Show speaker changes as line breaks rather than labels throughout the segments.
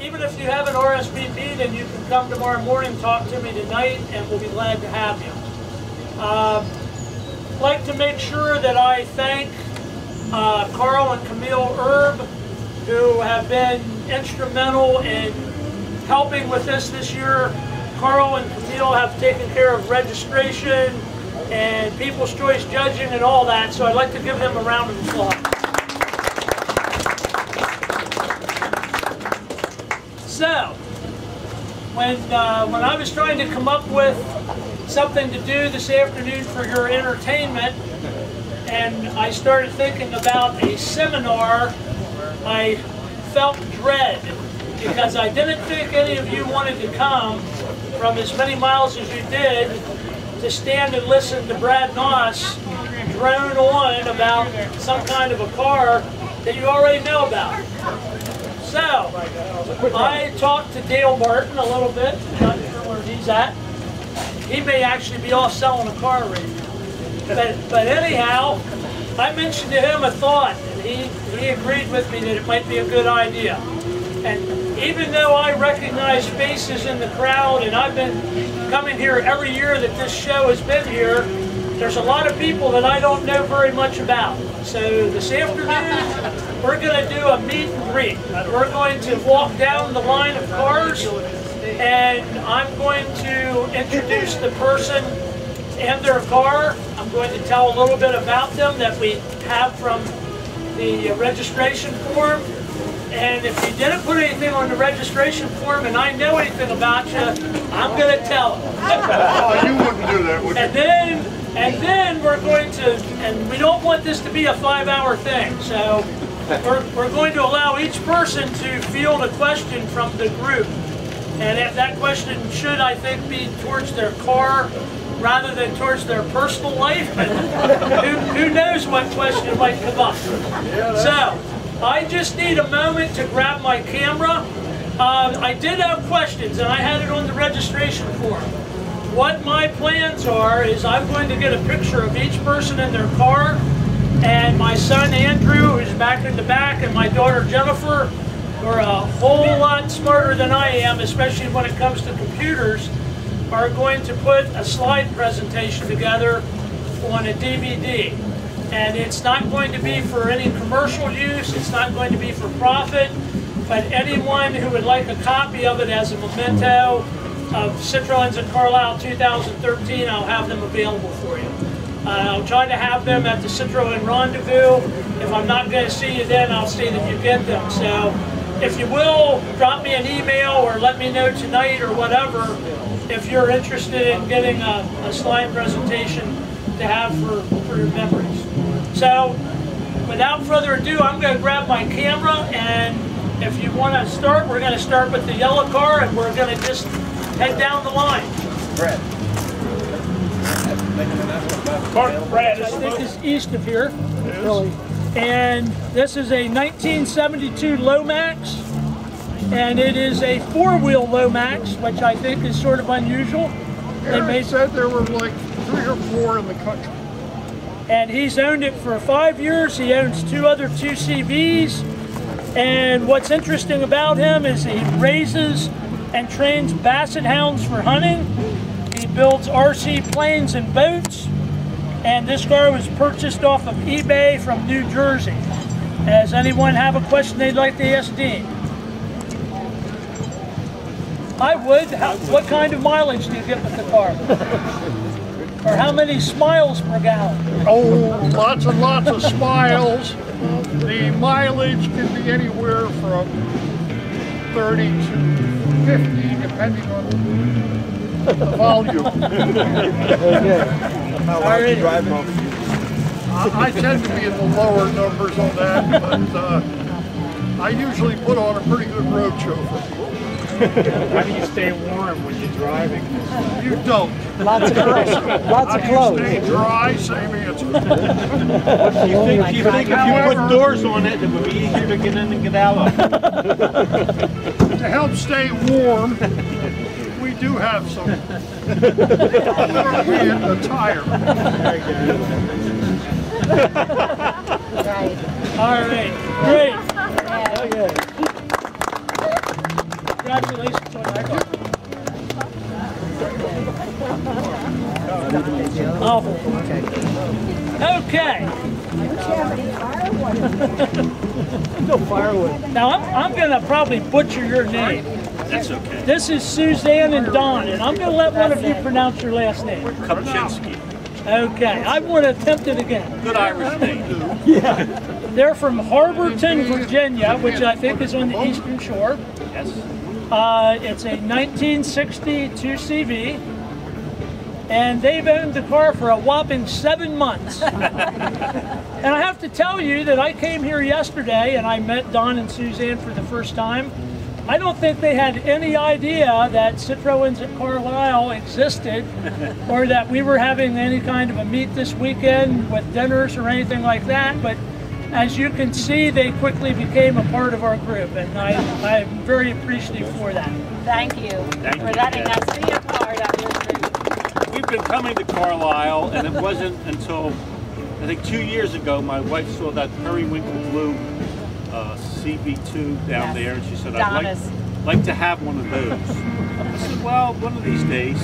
even if you haven't RSVP'd, then you can come tomorrow morning, talk to me tonight, and we'll be glad to have you. I'd like to make sure that I thank Carl and Camille Erb, who have been instrumental in helping with this year. Carl and Camille have taken care of registration and People's Choice judging and all that, so I'd like to give them a round of applause. So, when I was trying to come up with something to do this afternoon for your entertainment, and I started thinking about a seminar, I felt dread because I didn't think any of you wanted to come from as many miles as you did to stand and listen to Brad Nauss drone on about some kind of a car that you already know about. So, I talked to Dale Martin a little bit, not sure where he's at. He may actually be off selling a car right now. But anyhow, I mentioned to him a thought, and he agreed with me that it might be a good idea. And even though I recognize faces in the crowd, and I've been coming here every year that this show has been here, there's a lot of people that I don't know very much about. So this afternoon, we're going to do a meet and greet. We're going to walk down the line of cars, and I'm going to introduce the person and their car. I'm going to tell a little bit about them that we have from the registration form. And if you didn't put anything on the registration form and I know anything about you, I'm going to tell them.
Oh, you wouldn't do that, would you?
And then we're going to, and we don't want this to be a 5-hour thing, so we're going to allow each person to field a question from the group. And if that question should, I think, be towards their car rather than towards their personal life, but who knows what question might come up. So, I just need a moment to grab my camera. I did have questions, and I had it on the registration form. What my plans are is I'm going to get a picture of each person in their car, and my son Andrew, who's back in the back, and my daughter Jennifer, who are a whole lot smarter than I am, especially when it comes to computers, are going to put a slide presentation together on a DVD. And it's not going to be for any commercial use, it's not going to be for profit, but anyone who would like a copy of it as a memento of Citroëns at Carlisle 2013, I'll have them available for you. I'll try to have them at the Citroën Rendezvous. If I'm not going to see you then, I'll see that you get them. So if you will, drop me an email or let me know tonight or whatever if you're interested in getting a slide presentation to have for your memories. So, without further ado, I'm going to grab my camera, and if you want to start, we're going to start with the yellow car, and we're going to just head down the line.
Brad.
Brad, I think is east of here. Really. And this is a 1972 Lomax, and it is a 4-wheel Lomax, which I think is sort of unusual.
They said there were like 3 or 4 in the country.
And he's owned it for 5 years. He owns 2 other 2CVs. And what's interesting about him is he raises and trains basset hounds for hunting. He builds RC planes and boats. And this car was purchased off of eBay from New Jersey. Does anyone have a question they'd like to ask Dean? I would. What kind of mileage do you get with the car? Or how many smiles per gallon?
Oh, lots and lots of smiles. The mileage can be anywhere from 30 to 50, depending on the volume.
How long are you driving?
I tend to be in the lower numbers on that, but I usually put on a pretty good road show for people.
How do you stay warm when you're driving?
You don't.
Lots of clothes. Lots of clothes.
Stay dry, same answer.
Do you think if you put doors on it, it would be easier to get in and get out of?
To help stay warm, we do have some appropriate attire.
All right, great. Okay. Congratulations on your car. Oh, okay.
No firewood.
Now I'm going to probably butcher your name.
That's okay.
This is Suzanne and Don, and I'm going to let one of you pronounce your last name.
Kupczynski.
Okay, I want to attempt it again.
Good Irish name.
Yeah.
They're from Harborton, Virginia, which I think is on the Eastern Shore.
Yes.
It's a 1960 2CV, and they've owned the car for a whopping 7 months. And I have to tell you that I came here yesterday and I met Don and Suzanne for the first time. I don't think they had any idea that Citroëns at Carlisle existed, or that we were having any kind of a meet this weekend with dinners or anything like that. But as you can see, they quickly became a part of our group, and I'm very appreciative for that.
Thank you for letting us be a part of your group.
We've been coming to Carlisle, and it wasn't until, I think 2 years ago, my wife saw that periwinkle blue CB2 down there, and she said, I'd like to have one of those. I said, well, one of these days.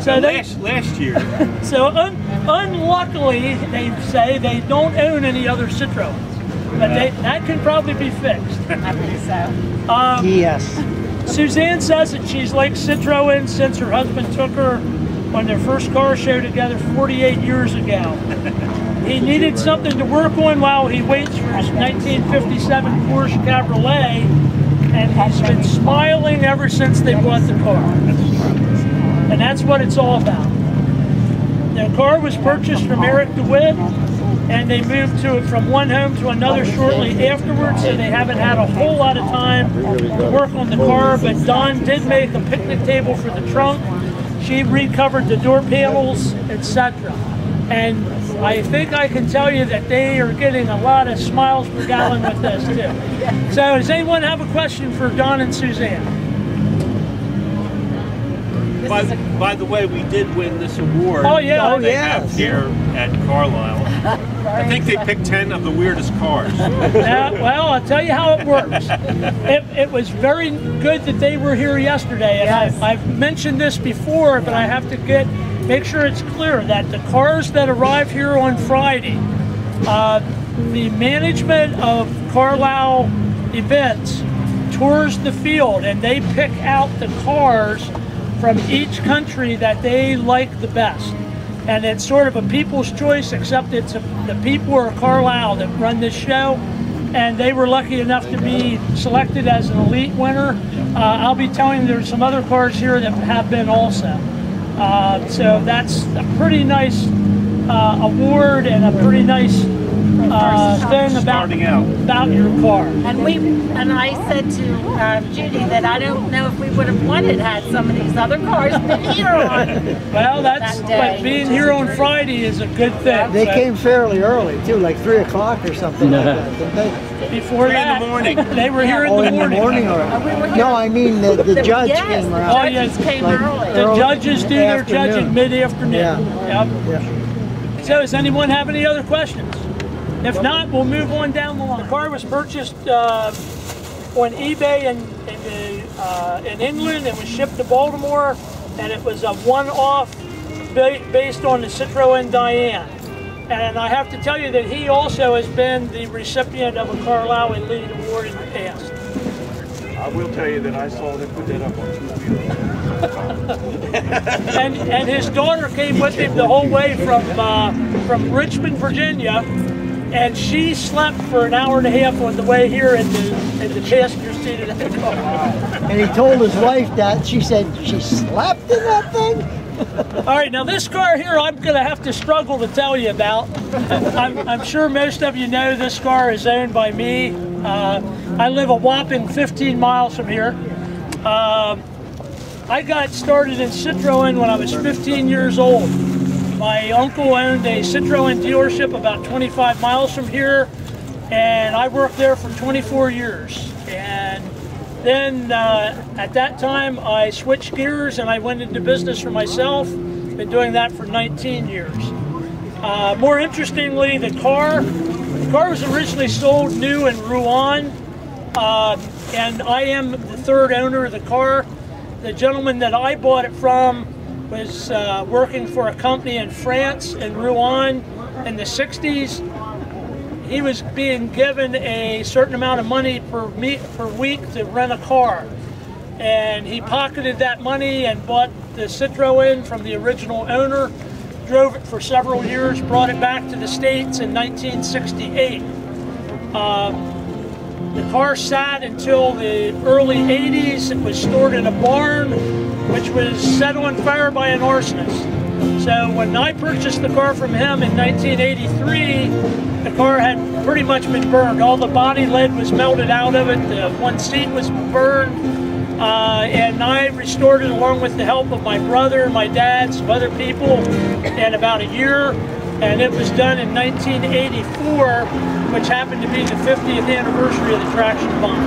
So last year.
So unluckily, they say they don't own any other Citroëns, but that can probably be fixed.
I think so.
Yes.
Suzanne says that she's liked Citroën since her husband took her on their first car show together 48 years ago. He needed something to work on while he waits for his 1957 Porsche Cabriolet, and he's been smiling ever since they bought the car. And that's what it's all about. The car was purchased from Eric DeWitt, and they moved from one home to another shortly afterwards, so they haven't had a whole lot of time to work on the car. But Dawn did make a picnic table for the trunk. She recovered the door panels, etc. And I think I can tell you that they are getting a lot of smiles per gallon with this too. So does anyone have a question for Don and Suzanne?
By the way, we did win this award.
Oh yeah,
they have here at Carlisle. I think they picked 10 of the weirdest cars.
Well, I'll tell you how it works. It was very good that they were here yesterday, and
Yes.
I've mentioned this before, but I have to make sure it's clear that the cars that arrive here on Friday, the management of Carlisle events tours the field, and they pick out the cars from each country that they like the best. And it's sort of a people's choice, except it's the people of Carlisle that run this show, and they were lucky enough to be selected as an elite winner. I'll be telling you there's some other cars here that have been also. So that's a pretty nice award and a pretty nice thing about your car.
And I said to Judy that I don't know if we would have wanted had some of these other cars been here on.
Well, but being here on Friday is a good thing.
They came fairly early too, like 3 o'clock or something like that, didn't they?
Before
3 in the morning.
They were here in the morning.
No, I mean the judge came around.
Oh, yes.
Came
Like,
early.
The judges do their judging
Afternoon.
mid-afternoon.
Yeah.
Yep.
Yeah.
So does anyone have any other questions? If not, we'll move on down the line. The car was purchased on eBay in England. It was shipped to Baltimore, and it was a one-off based on the Citroën Diane. And I have to tell you that he also has been the recipient of a Carlisle Elite Award in the past.
I will tell you that I saw them put that up on 2 wheels.
And his daughter came with him the whole way from Richmond, Virginia, and she slept for an hour and a half on the way here in the passenger seat of the car.
And he told his wife that. She said she slept in that thing.
All right, now this car here I'm going to have to struggle to tell you about. I'm sure most of you know this car is owned by me. I live a whopping 15 miles from here. I got started in Citroën when I was 15 years old. My uncle owned a Citroën dealership about 25 miles from here, and I worked there for 24 years. And then at that time I switched gears and I went into business for myself. Been doing that for 19 years. More interestingly, the car was originally sold new in Rouen, and I am the third owner of the car. The gentleman that I bought it from was working for a company in France, in Rouen, in the 60s. He was being given a certain amount of money per week to rent a car. And he pocketed that money and bought the Citroën from the original owner, drove it for several years, brought it back to the States in 1968. The car sat until the early 80s. It was stored in a barn, which was set on fire by an arsonist. So when I purchased the car from him in 1983, the car had pretty much been burned. All the body lead was melted out of it. The one seat was burned. And I restored it along with the help of my brother, my dad, some other people in about a year. And it was done in 1984, which happened to be the 50th anniversary of the traction bomb.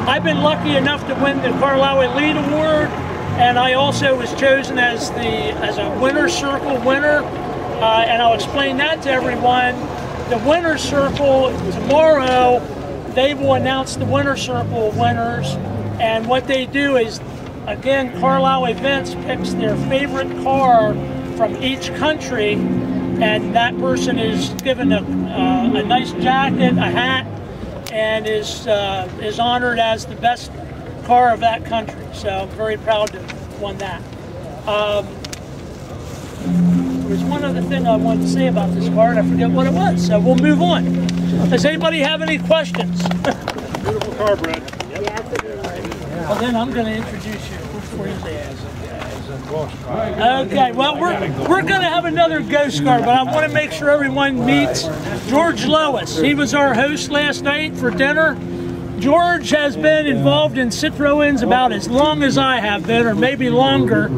I've been lucky enough to win the Carlisle Elite Award, and I also was chosen as a Winner's Circle winner, and I'll explain that to everyone. The Winner's Circle, tomorrow, they will announce the Winner's Circle winners, and what they do is, again, Carlisle Events picks their favorite car from each country, and that person is given a nice jacket, a hat, and is honored as the best car of that country. So I'm very proud to have won that. There's one other thing I wanted to say about this car, and I forget what it was, so we'll move on. Does anybody have any questions?
Beautiful car, Brad.
Well, then I'm going to introduce you before you say it. Okay, well, we're going to have another ghost car, but I want to make sure everyone meets George Lois. He was our host last night for dinner. George has been involved in Citroëns about as long as I have been, or maybe longer.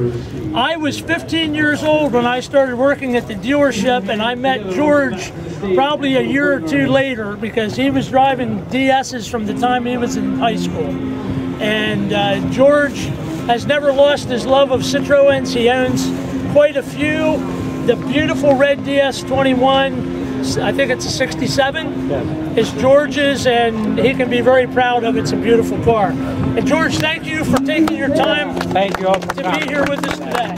I was 15 years old when I started working at the dealership, and I met George probably a year or two later because he was driving DS's from the time he was in high school. And George has never lost his love of Citroëns. He owns quite a few. The beautiful red DS21, I think it's a 67, is George's, and he can be very proud of it. It's a beautiful car. And George, thank you for taking your time to be here with us today.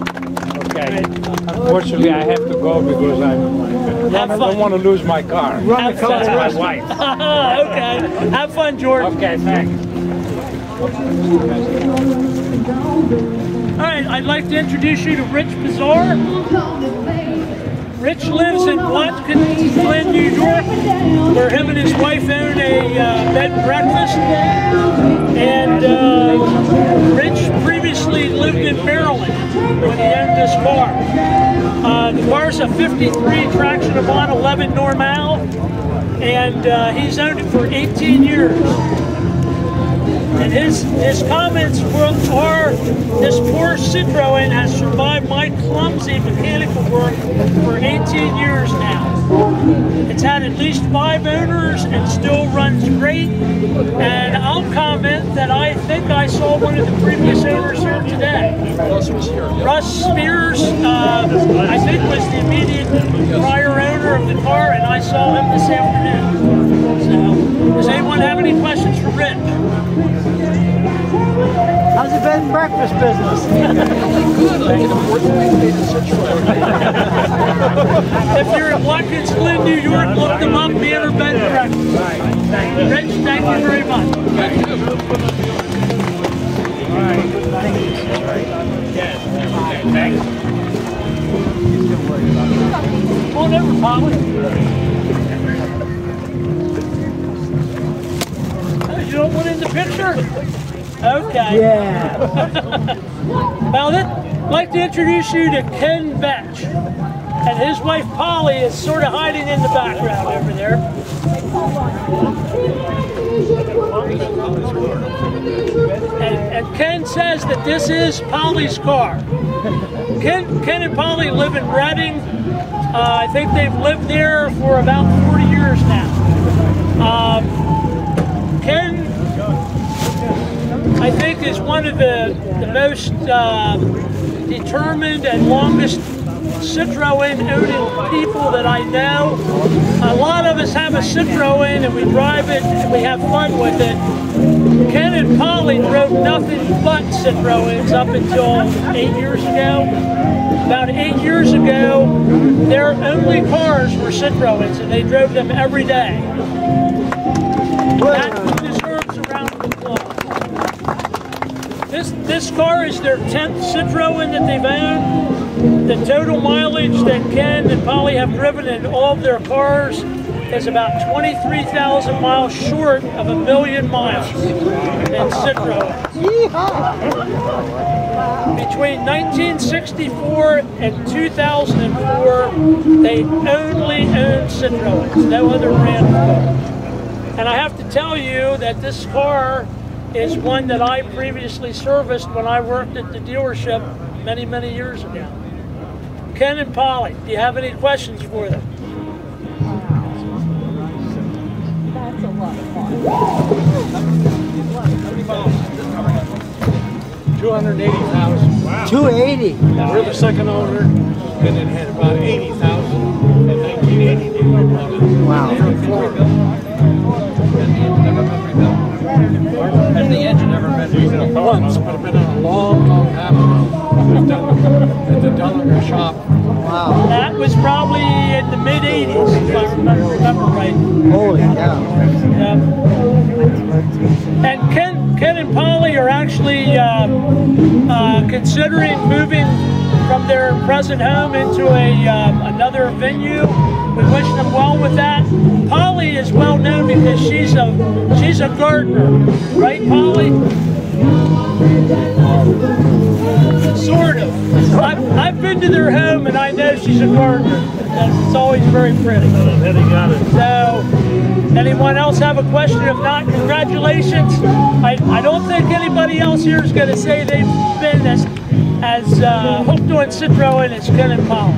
Okay. Unfortunately, I have to go because I don't want to lose my car.
Have fun.
That's my wife.
Okay. Have fun, George.
Okay, thanks.
All right, I'd like to introduce you to Rich Bizarre. Rich lives in Watkins Glen, New York, where him and his wife own a bed and breakfast. And Rich previously lived in Maryland when he owned this car. The car's a 53 traction Avant 11 Normal, and he's owned it for 18 years. And his comments are, this poor Citroën has survived my clumsy mechanical work for 18 years now. It's had at least 5 owners and still runs great. And I'll comment that I think I saw one of the previous owners here today. Russ Spears, I think was the immediate prior owner of the car, and I saw him this afternoon. So, does anyone have any questions for Rich?
How's the bed and breakfast business?
If you're in Watkins Glen, New York, look them up, Manor Bed and Breakfast. Rich, thank you very much. Come on over, Polly. You don't want in the picture? Okay.
Yeah.
Well, I'd like to introduce you to Ken Batch. And his wife Polly is sort of hiding in the background over there. And Ken says that this is Polly's car. Ken and Polly live in Reading. I think they've lived there for about 40 years now. Ken, I think, is one of the most determined and longest Citroën owning people that I know. A lot of us have a Citroën and we drive it and we have fun with it. Ken and Polly drove nothing but Citroëns up until 8 years ago. About 8 years ago, their only cars were Citroëns and they drove them every day. That deserves a round of applause. This car is their 10th Citroën that they've owned. The total mileage that Ken and Polly have driven in all of their cars is about 23,000 miles short of 1 million miles in Citroën. Between 1964 and 2004, they only owned Citroëns, no other brand of car. And I have to tell you that this car is one that I previously serviced when I worked at the dealership many, many years ago. Ken and Polly, do you have any questions for them?
That's a lot of fun.
280,000. Wow.
280.
We're the second owner, and it had about 80,000 in 1980.
Wow.
Has the engine ever been rebuilt? Once, but it's been a long, long time ago. It was done at the Delaware shop.
Wow.
That was probably in the mid-80s, if I remember right.
Holy cow.
Yeah. And Ken and Polly are actually considering moving from their present home into another venue. We wish them well with that. Polly is well known because she's a gardener, right, Polly? Sort of. I've been to their home and I know she's a gardener. It's always very pretty. So, anyone else have a question? If not, congratulations. I don't think anybody else here is going to say they've been as hooked on Citroën as Ken and Polly.